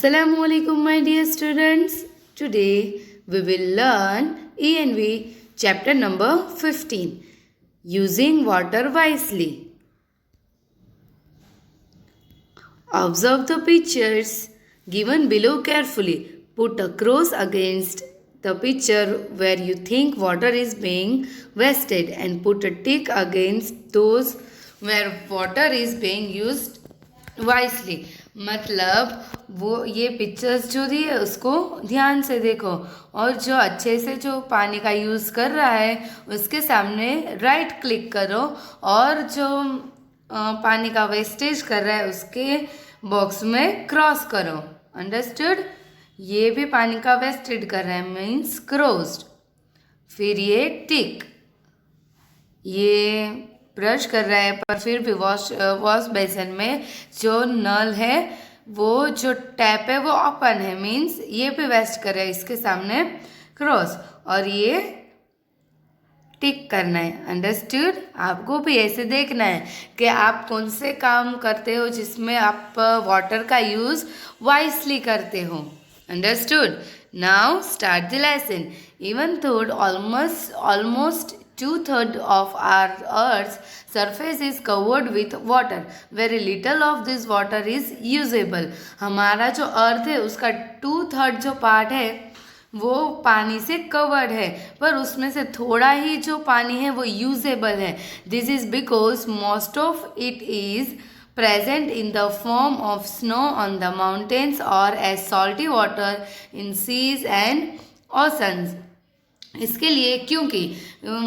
Assalamu alaikum, my dear students. Today we will learn ENV chapter number 15, Using Water Wisely. Observe the pictures given below carefully. Put a cross against the picture where you think water is being wasted and put a tick against those where water is being used wisely. मतलब वो ये pictures जो दी है उसको ध्यान से देखो और जो अच्छे से जो पानी का यूज़ कर रहा है उसके सामने राइट क्लिक करो और जो पानी का वेस्टेज कर रहा है उसके बॉक्स में क्रॉस करो. अंडरस्टूड. ये भी पानी का वेस्टेज कर रहा है मीन्स क्रॉस्ड. फिर ये टिक, ये ब्रश कर रहा है पर फिर भी वॉश बेसिन में जो नल है वो जो टैप है वो ओपन है मीन्स ये भी वेस्ट कर रहा है, इसके सामने क्रॉस और ये टिक करना है. अंडरस्टूड. आपको भी ऐसे देखना है कि आप कौन से काम करते हो जिसमें आप वाटर का यूज़ वाइसली करते हो. Understood. Now start the lesson. Even though almost 2/3 of our Earth's surface is covered with water, very little of this water is usable. हमारा जो अर्थ है उसका 2/3 जो पार्ट है वो पानी से कवर्ड है पर उसमें से थोड़ा ही जो पानी है वो यूजेबल है. This is because most of it is present in the form of snow on the mountains or as salty water in seas and oceans. इसके लिए क्योंकि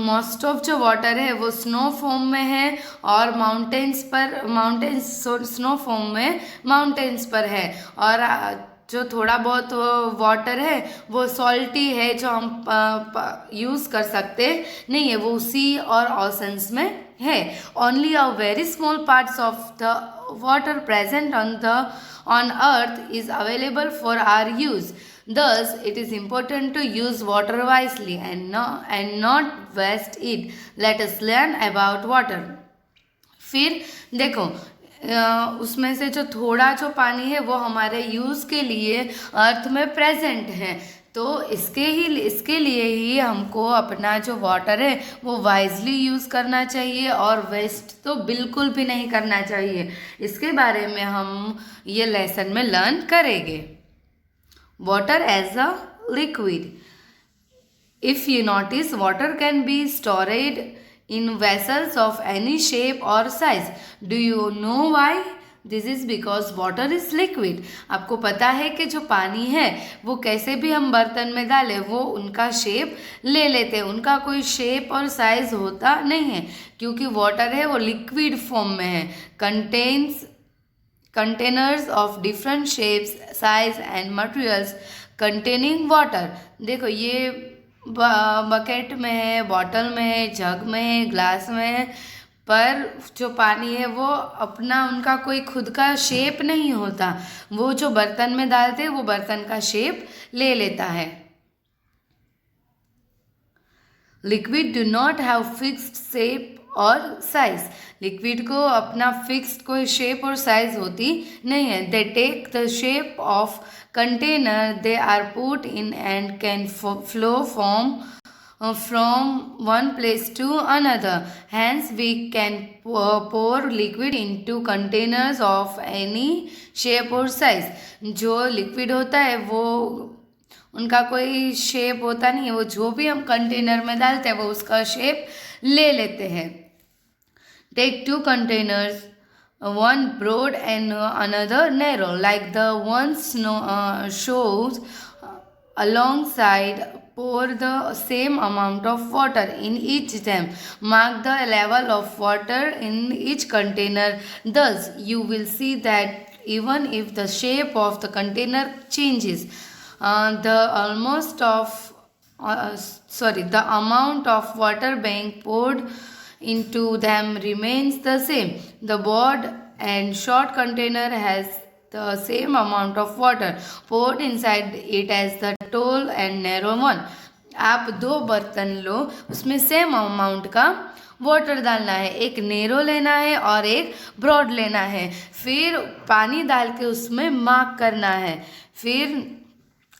मोस्ट ऑफ जो वाटर है वो स्नो फॉर्म में है और स्नो फॉर्म में माउंटेन्स पर है और जो थोड़ा बहुत वाटर है वो सॉल्टी है जो हम यूज़ कर सकते नहीं है, वो सी और ओशंस में है. Only a very small parts of the water present on earth is available for our use. Thus, it is important to use water wisely and not waste it. Let us learn about water. फिर देखो उसमें से जो थोड़ा जो पानी है वो हमारे यूज़ के लिए अर्थ में प्रेजेंट है, तो इसके लिए ही हमको अपना जो वाटर है वो वाइजली यूज़ करना चाहिए और वेस्ट तो बिल्कुल भी नहीं करना चाहिए. इसके बारे में हम ये लेसन में लर्न करेंगे. Water as a liquid. If you notice water can be stored in vessels of any shape or size. Do you know why? This is because water is liquid. आपको पता है कि जो पानी है वो कैसे भी हम बर्तन में डालें वो उनका शेप ले लेते हैं, उनका कोई शेप और साइज होता नहीं है क्योंकि वाटर है वो लिक्विड फॉर्म में है. Containers of different shapes, size and materials containing water. देखो ये बकेट में है, बॉटल में है, जग में है, ग्लास में है, पर जो पानी है वो अपना उनका कोई खुद का शेप नहीं होता. वो जो बर्तन में डालते हैं वो बर्तन का शेप ले लेता है. Liquid do not have fixed shape और साइज. लिक्विड को अपना फिक्स्ड कोई शेप और साइज होती नहीं है. They take the shape of container they are put in and can flow from one place to another. Hence we can pour liquid into containers of any shape or size. जो liquid होता है वो उनका कोई shape होता नहीं है, वो जो भी हम कंटेनर में डालते हैं वो उसका शेप ले लेते हैं. Take two containers, one broad and another narrow, like the ones shows alongside. Pour the same amount of water in each them. Mark the level of water in each container. Thus, you will see that even if the shape of the container changes, the amount of water being poured into them remains the same. The broad and short container has the same amount of water poured inside it as the tall and narrow one. आप दो बर्तन लो, उसमें same amount का water डालना है, एक narrow लेना है और एक ब्रॉड लेना है। फिर पानी डाल के उसमें मार्क करना है। फिर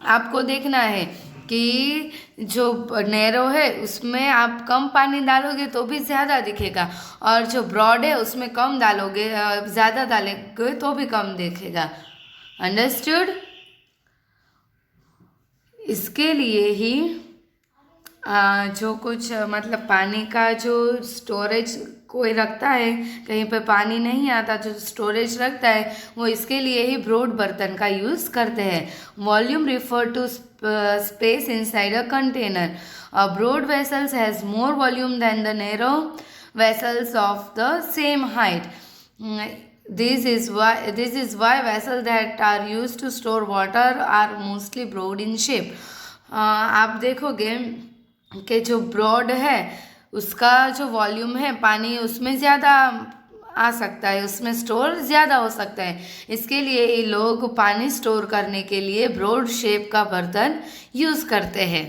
आपको देखना है कि जो नैरो है उसमें आप कम पानी डालोगे तो भी ज़्यादा दिखेगा, और जो ब्रॉड है उसमें कम डालोगे, ज़्यादा डालोगे तो भी कम दिखेगा। अंडरस्टूड? इसके लिए ही जो कुछ मतलब पानी का जो स्टोरेज कोई रखता है, कहीं पे पानी नहीं आता जो स्टोरेज रखता है, वो इसके लिए ही ब्रॉड बर्तन का यूज़ करते हैं। Volume refer to space inside a container. Broad vessels has more volume than the narrow vessels of the same height. This is why vessels that are used to store water are mostly broad in shape. आप देखोगे कि जो broad है उसका जो volume है पानी उसमें ज़्यादा आ सकता है, उसमें स्टोर ज़्यादा हो सकता है। इसके लिए ये लोग पानी स्टोर करने के लिए ब्रॉड शेप का बर्तन यूज़ करते हैं।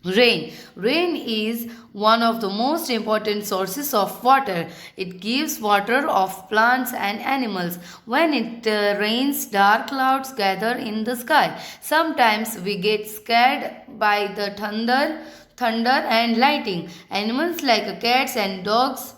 Rain is one of the most important sources of water. It gives water of plants and animals. When it rains, dark clouds gather in the sky. Sometimes we get scared by the thunder and lightning. Animals like cats and dogs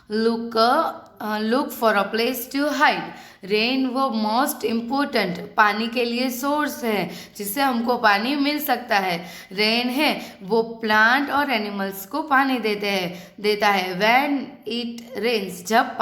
look for a place to hide. Rain वो most important पानी के लिए source है जिससे हमको पानी मिल सकता है। रेन है वो प्लांट और एनिमल्स को पानी देता है। व्हेन इट रेन्स, जब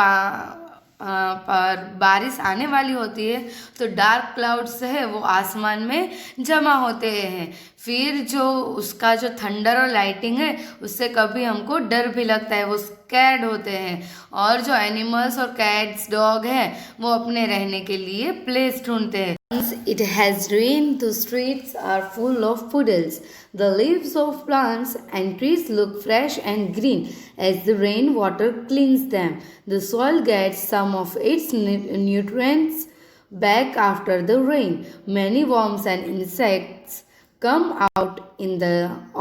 पर बारिश आने वाली होती है तो डार्क क्लाउड्स है वो आसमान में जमा होते हैं। फिर जो उसका जो थंडर और लाइटिंग है उससे कभी हमको डर भी लगता है, वो स्कैर्ड होते हैं। और जो एनिमल्स और कैट्स डॉग हैं वो अपने रहने के लिए प्लेस ढूंढते हैं। Once it has rained, the streets are full of puddles. The leaves of plants and trees look fresh and green as the rain water cleans them. The soil gets some of its nutrients back after the rain. Many worms and insects come out in the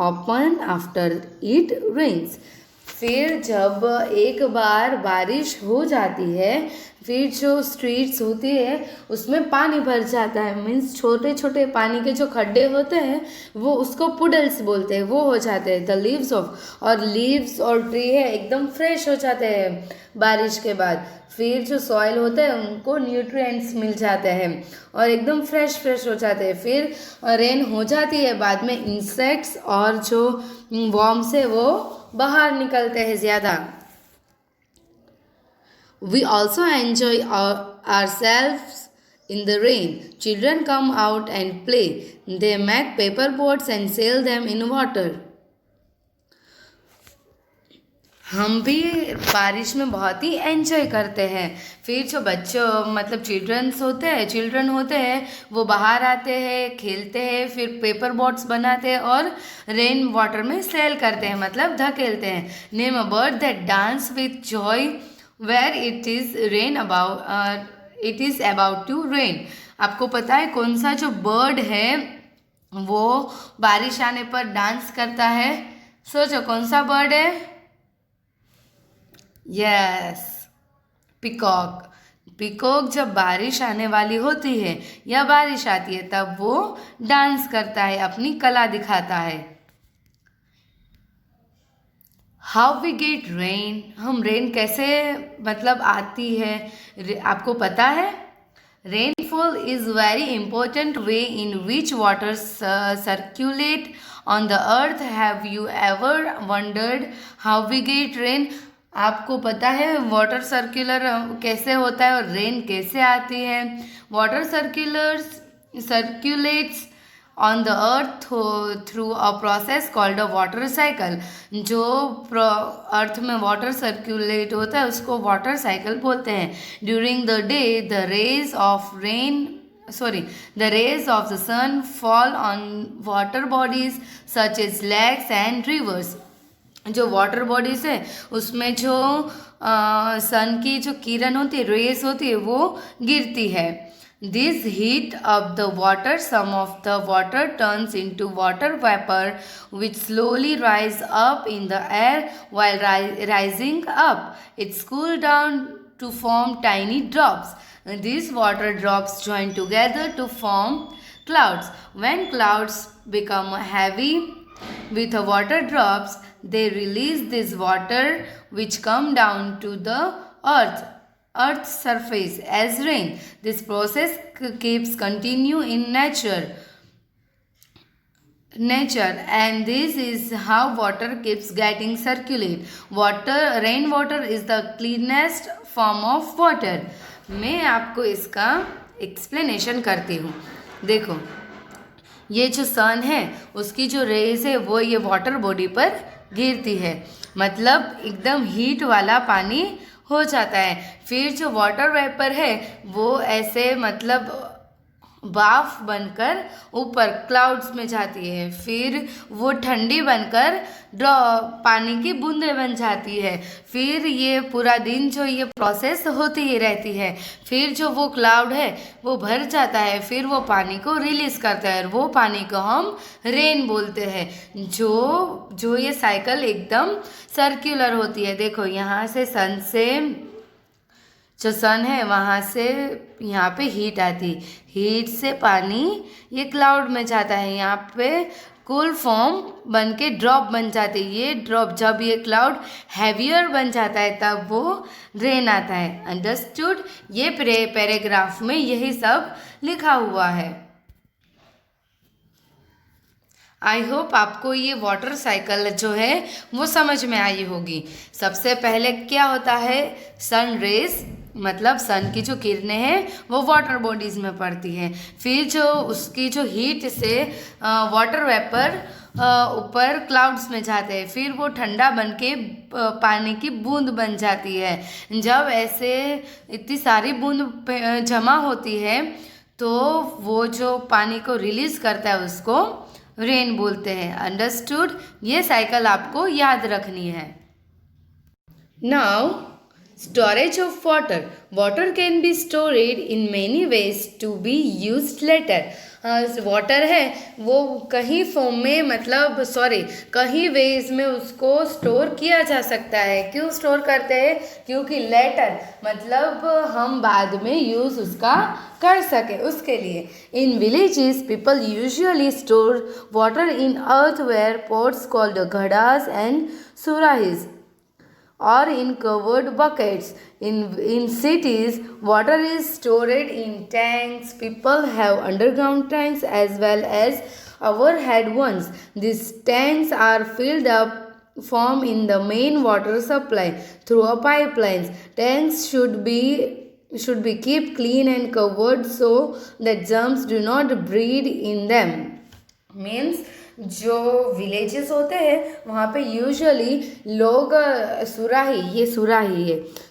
open after it rains. फिर जब एक बार बारिश हो जाती है, फिर जो streets होती है उसमें पानी भर जाता है। मीन्स छोटे छोटे पानी के जो खड्डे होते हैं वो उसको पुडल्स बोलते हैं, वो हो जाते हैं। द लीव्स ऑफ, और लीव्स और ट्री है एकदम फ्रेश हो जाते हैं बारिश के बाद। फिर जो सॉइल होता है उनको न्यूट्रिएंट्स मिल जाते हैं और एकदम फ्रेश हो जाते हैं। फिर रेन हो जाती है, बाद में इंसेक्ट्स और जो वॉर्म्स है वो बाहर निकलते हैं ज़्यादा। We also enjoy ourselves in the rain. Children come out and play. They make paper boats and sail them in water. हम भी बारिश में बहुत ही एंजॉय करते हैं। फिर जो बच्चों मतलब चिल्ड्रन होते हैं वो बाहर आते हैं, खेलते हैं, फिर पेपर बोट्स बनाते हैं और रेन वाटर में सेल करते हैं, मतलब धकेलते हैं। Name a bird that dance with joy where it is about to rain. आपको पता है कौन सा जो बर्ड है वो बारिश आने पर डांस करता है? सोचो कौन सा बर्ड है? Yes, peacock. पिकॉक जब बारिश आने वाली होती है या बारिश आती है तब वो डांस करता है, अपनी कला दिखाता है। हाउ वी गेट रेन, हम रेन कैसे मतलब आती है आपको पता है? Rainfall is very important way in which water circulate on the earth. Have you ever wondered how we get rain? आपको पता है वाटर सर्कुलर कैसे होता है और रेन कैसे आती है? Water circulates on the earth through a process called a water cycle. जो अर्थ में वाटर सर्क्यूलेट होता है उसको वाटर साइकिल बोलते हैं। During the day the rays of the sun fall on water bodies such as lakes and rivers. जो water bodies है उसमें जो सन की जो किरण होती है, रेस होती है, वो गिरती है। This heat up the water, some of the water turns into water vapor, which slowly rise up in the air. While rising up, it cools down to form tiny drops. These water drops join together to form clouds. When clouds become heavy with water drops, they release this water, which come down to the earth's surface as rain. This process keeps continue in nature, and this is how water keeps getting circulate. Rainwater is the cleanest form of water. मैं आपको इसका explanation करती हूँ. देखो, ये जो सन है उसकी जो रेज है वो ये वाटर बॉडी पर गिरती है, मतलब एकदम हीट वाला पानी हो जाता है. फिर जो वाटर वेपर है वो ऐसे मतलब भाप बनकर ऊपर क्लाउड्स में जाती है. फिर वो ठंडी बनकर पानी की बूंदें बन जाती है. फिर ये पूरा दिन जो ये प्रोसेस होती ही रहती है. फिर जो वो क्लाउड है वो भर जाता है, फिर वो पानी को रिलीज करता है और वो पानी को हम रेन बोलते हैं. जो ये साइकिल एकदम सर्कुलर होती है. देखो, यहाँ से सन से जो सन है वहाँ से यहाँ पे हीट आती, हीट से पानी ये क्लाउड में जाता है. यहाँ पे कूल फॉर्म बन के ड्रॉप बन जाती है. ये ड्रॉप जब ये क्लाउड हैवियर बन जाता है तब वो रेन आता है. अंडरस्टूड? ये पैराग्राफ में यही सब लिखा हुआ है. आई होप आपको ये वाटर साइकिल जो है वो समझ में आई होगी. सबसे पहले क्या होता है, सन रेज मतलब सन की जो किरणें हैं वो वाटर बॉडीज़ में पड़ती हैं. फिर जो उसकी जो हीट से वाटर वेपर ऊपर क्लाउड्स में जाते हैं. फिर वो ठंडा बन के पानी की बूंद बन जाती है. जब ऐसे इतनी सारी बूंद जमा होती है तो वो जो पानी को रिलीज़ करता है उसको रेन बोलते हैं. अंडरस्टूड? ये साइकिल आपको याद रखनी है. Now, storage of water. Water can be stored in many ways to be used later. Water है वो कहीं फॉर्म में कहीं वेज में उसको स्टोर किया जा सकता है. क्यों स्टोर करते हैं? क्योंकि लेटर मतलब हम बाद में यूज़ उसका कर सके उसके लिए. In villages people usually store water in earthenware pots called ghadas and surahis or in covered buckets. In cities, water is stored in tanks. People have underground tanks as well as overhead ones. These tanks are filled up from in the main water supply through a pipelines. Tanks should be kept clean and covered so that germs do not breed in them. Means जो villages होते हैं वहाँ पे usually लोग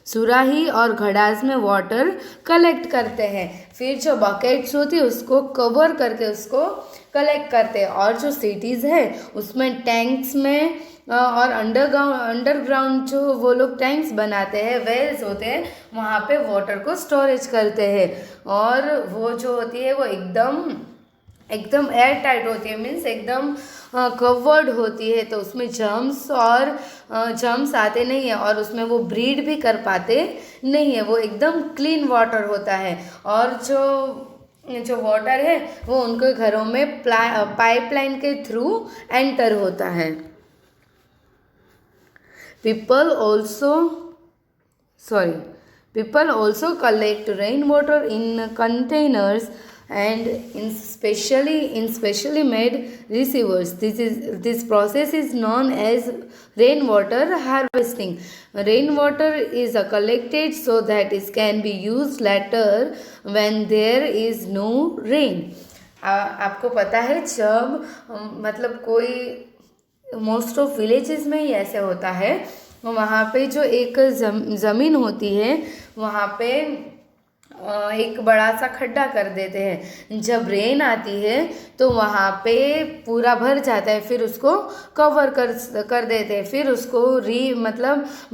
सुराही और घड़ास में water collect करते हैं. फिर जो बकेट्स होती है उसको कवर करके उसको कलेक्ट करते हैं. और जो सिटीज़ है उसमें टैंक्स में और अंडरग्राउंड जो वो लोग टैंक्स बनाते हैं, वेल्स होते हैं, वहाँ पे वाटर को स्टोरेज करते हैं. और वो जो होती है वो एकदम एयर टाइट होती है. मीन्स एकदम कवर्ड होती है, तो उसमें जर्म्स आते नहीं है और उसमें वो ब्रीड भी कर पाते नहीं है. वो एकदम क्लीन वाटर होता है. और जो वाटर है वो उनके घरों में पाइपलाइन के थ्रू एंटर होता है. People also collect rainwater in containers and in specially made receivers. This process is known as rainwater harvesting. Rainwater is collected so that it can be used later when there is no rain. आपको पता है जब मतलब कोई most of villages में ही ऐसे होता है, वहाँ पे जो एक ज़मीन होती है वहाँ पे एक बड़ा सा खड्डा कर देते हैं. जब रेन आती है तो वहाँ पे पूरा भर जाता है, फिर उसको कवर कर देते हैं. फिर उसको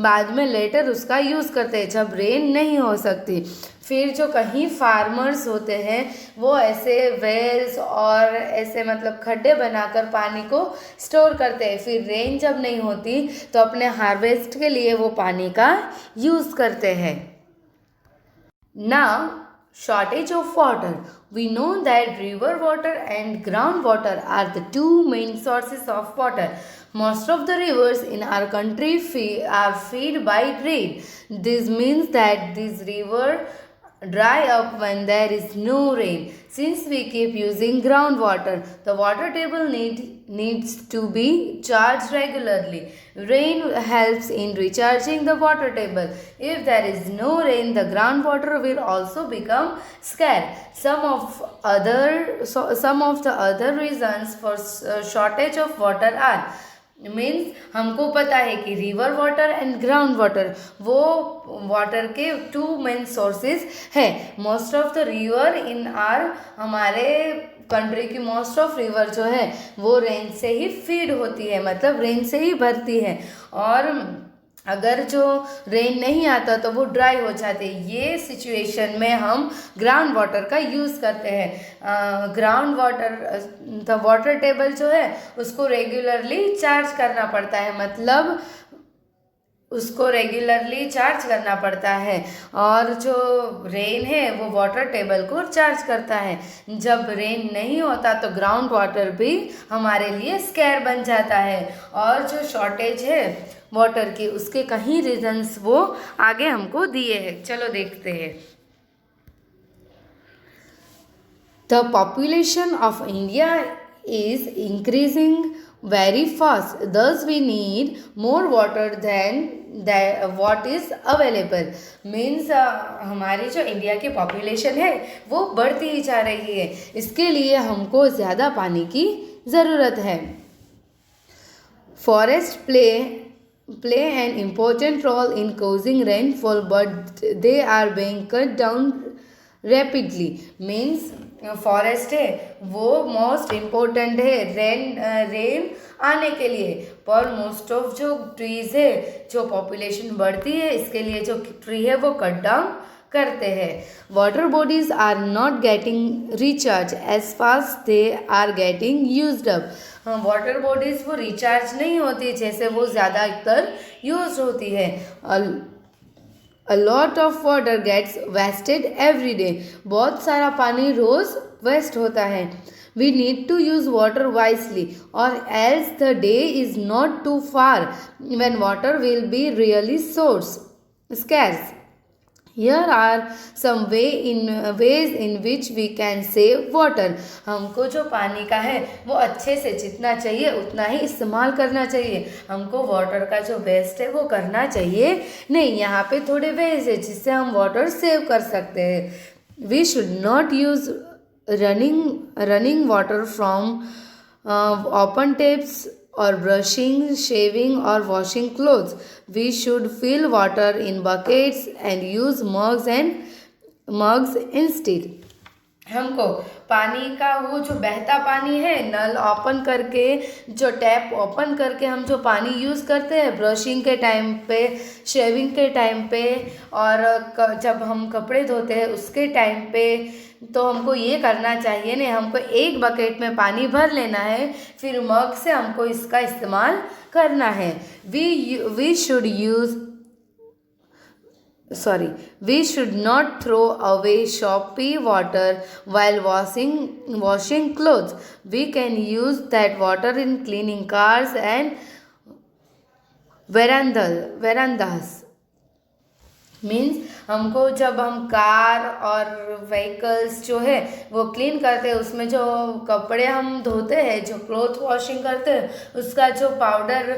बाद में लेटर उसका यूज़ करते हैं जब रेन नहीं हो सकती. फिर जो कहीं फार्मर्स होते हैं वो ऐसे वेल्स और ऐसे मतलब खड्डे बनाकर पानी को स्टोर करते हैं। फिर रेन जब नहीं होती तो अपने हार्वेस्ट के लिए वो पानी का यूज़ करते हैं। Now, shortage of water. We know that river water and groundwater are the two main sources of water. Most of the rivers in our country are fed by rain. This means that this river dry up when there is no rain. Since we keep using groundwater, the water table needs to be charged regularly. Rain helps in recharging the water table. If there is no rain, the groundwater will also become scarce. Some of the other reasons for shortage of water are means हमको पता है कि river water and ground water वो water के to main sources है। Most of the river in are हमारे country की most of river जो है वो रेन से ही फीड होती है, मतलब रेन से ही भरती है। और अगर जो रेन नहीं आता तो वो ड्राई हो जाते। ये सिचुएशन में हम ग्राउंड वाटर का यूज़ करते हैं। Ground water the water table जो है उसको रेगुलरली चार्ज करना पड़ता है, मतलब उसको रेगुलरली चार्ज करना पड़ता है। और जो रेन है वो वाटर टेबल को चार्ज करता है। जब रेन नहीं होता तो ग्राउंड वाटर भी हमारे लिए स्कैर बन जाता है। और जो शॉर्टेज है वाटर की उसके कहीं रीजंस वो आगे हमको दिए हैं, चलो देखते हैं। The population of India is increasing very fast, thus we need more water than what is available. Means हमारी जो इंडिया की पॉपुलेशन है वो बढ़ती ही जा रही है, इसके लिए हमको ज़्यादा पानी की ज़रूरत है। Forest play an important role in causing rainfall, but they are being cut down rapidly. Means forest है वो मोस्ट इम्पोर्टेंट है रेन आने के लिए, पर मोस्ट ऑफ जो ट्रीज है जो पॉपुलेशन बढ़ती है इसके लिए जो ट्री है वो कट डाउन करते हैं। Water bodies are not getting recharge as fast they are getting used up. Water bodies वो रिचार्ज नहीं होती जैसे वो ज़्यादातर यूज होती है। A lot of water gets wasted every day. बहुत सारा पानी रोज वेस्ट होता है। We need to use water wisely, or else the day is not too far when water will be really scarce. Here are some ways in which we can save water. हमको जो पानी का है वो अच्छे से जितना चाहिए उतना ही इस्तेमाल करना चाहिए। हमको वाटर का जो वेस्ट है वो करना चाहिए नहीं। यहाँ पे थोड़े वेज है जिससे हम वाटर सेव कर सकते हैं। We should not use running water from open taps or brushing, shaving or washing clothes. We should fill water in buckets and use mugs instead. हमको पानी का वो जो बहता पानी है नल ओपन करके जो टैप ओपन करके हम जो पानी यूज़ करते हैं ब्रशिंग के टाइम पे, शेविंग के टाइम पे और जब हम कपड़े धोते हैं उसके टाइम पे, तो हमको ये करना चाहिए नहीं। हमको एक बकेट में पानी भर लेना है, फिर मग से हमको इसका इस्तेमाल करना है। We should not throw away soapy water while washing clothes. We can use that water in cleaning cars and verandas. Means हमको जब हम कार और व्हीकल्स जो है वो क्लीन करते हैं उसमें जो कपड़े हम धोते हैं, जो क्लॉथ वॉशिंग करते हैं, उसका जो पाउडर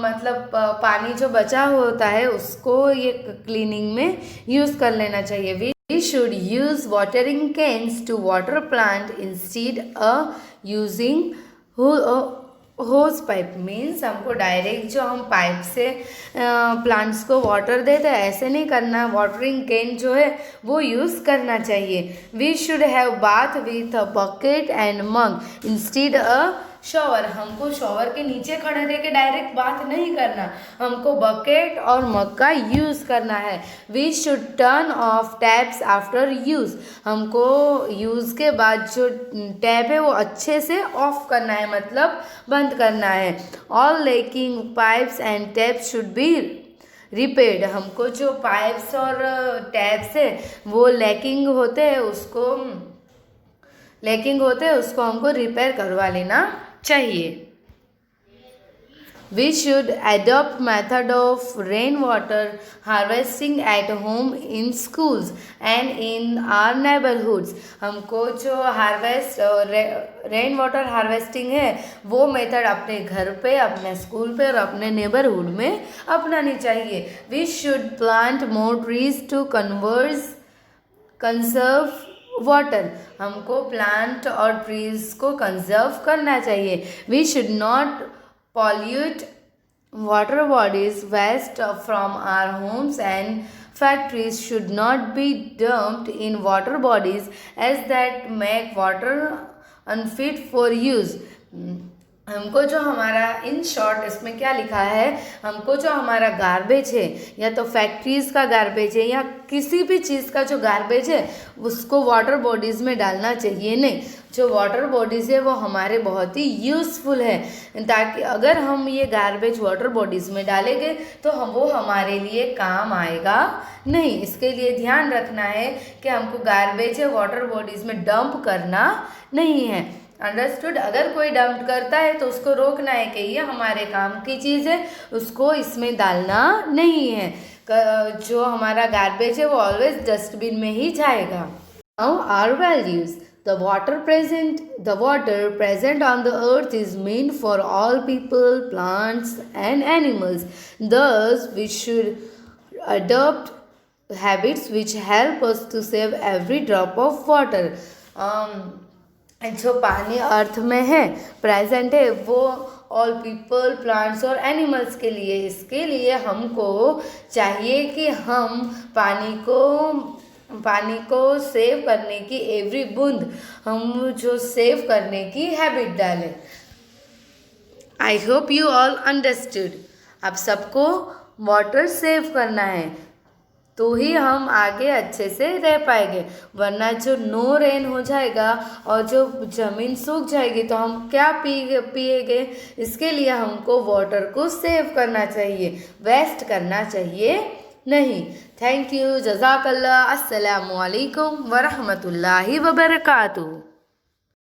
मतलब पानी जो बचा होता है उसको ये क्लीनिंग में यूज़ कर लेना चाहिए। We should use watering cans to water plant instead using hose pipe. Means हमको डायरेक्ट जो हम पाइप से प्लांट्स को वाटर देते हैं ऐसे नहीं करना, वाटरिंग कैन जो है वो यूज़ करना चाहिए। We should have bath with a bucket and mug instead a shower, हमको शॉवर के नीचे खड़े रह के डायरेक्ट बात नहीं करना, हमको बकेट और मग का यूज़ करना है। We should turn off taps after use, हमको यूज़ के बाद जो टैप है वो अच्छे से ऑफ करना है, मतलब बंद करना है। All leaking pipes and taps should be repaired, हमको जो पाइप्स और टैप्स है वो लैकिंग होते हैं उसको हमको रिपेयर करवा लेना चाहिए। We should adopt method of rainwater harvesting at home, in schools and in our neighborhoods, हमको जो रेन वाटर हार्वेस्टिंग है वो मेथड अपने घर पे, अपने स्कूल पे और अपने नेबरहुड में अपनानी चाहिए। We should plant more trees to conserve water, हमको प्लांट और ट्रीज को कंजर्व करना चाहिए। We should not pollute water bodies. Waste from our homes and factories should not be dumped in water bodies as that make water unfit for use. हमको जो हमारा, in short इसमें क्या लिखा है, हमको जो हमारा गार्बेज है या तो फैक्ट्रीज़ का गार्बेज है या किसी भी चीज़ का जो गार्बेज है उसको वाटर बॉडीज़ में डालना चाहिए नहीं। जो वाटर बॉडीज़ है वो हमारे बहुत ही यूज़फुल है, ताकि अगर हम ये गार्बेज वाटर बॉडीज़ में डालेंगे तो वो हमारे लिए काम आएगा नहीं। इसके लिए ध्यान रखना है कि हमको गार्बेज है वाटर बॉडीज़ में डंप करना नहीं है। अंडरस्टूड? अगर कोई डंप करता है तो उसको रोकना है कि ये हमारे काम की चीज़ है, उसको इसमें डालना नहीं है। जो हमारा गार्बेज है वो ऑलवेज डस्टबिन में ही जाएगा। Now our values. The water present on the earth is meant for all people, plants and animals. Thus, we should adopt habits which help us to save every drop of water. जो पानी अर्थ में है, present है, वो all people, plants और animals के लिए। इसके लिए हमको चाहिए कि हम पानी को सेव करने की एवरी बूंद हम जो सेव करने की हैबिट डालें। I hope you all understood. आप सबको वाटर सेव करना है तो ही हम आगे अच्छे से रह पाएंगे, वरना जो नो रेन हो जाएगा और जो ज़मीन सूख जाएगी तो हम क्या पिएंगे। इसके लिए हमको वाटर को सेव करना चाहिए, वेस्ट करना चाहिए नहीं। थैंक यू, जज़ाकल्लाह, अस्सलामु अलैकुम वरहमतुल्लाहि वबरकातुहू।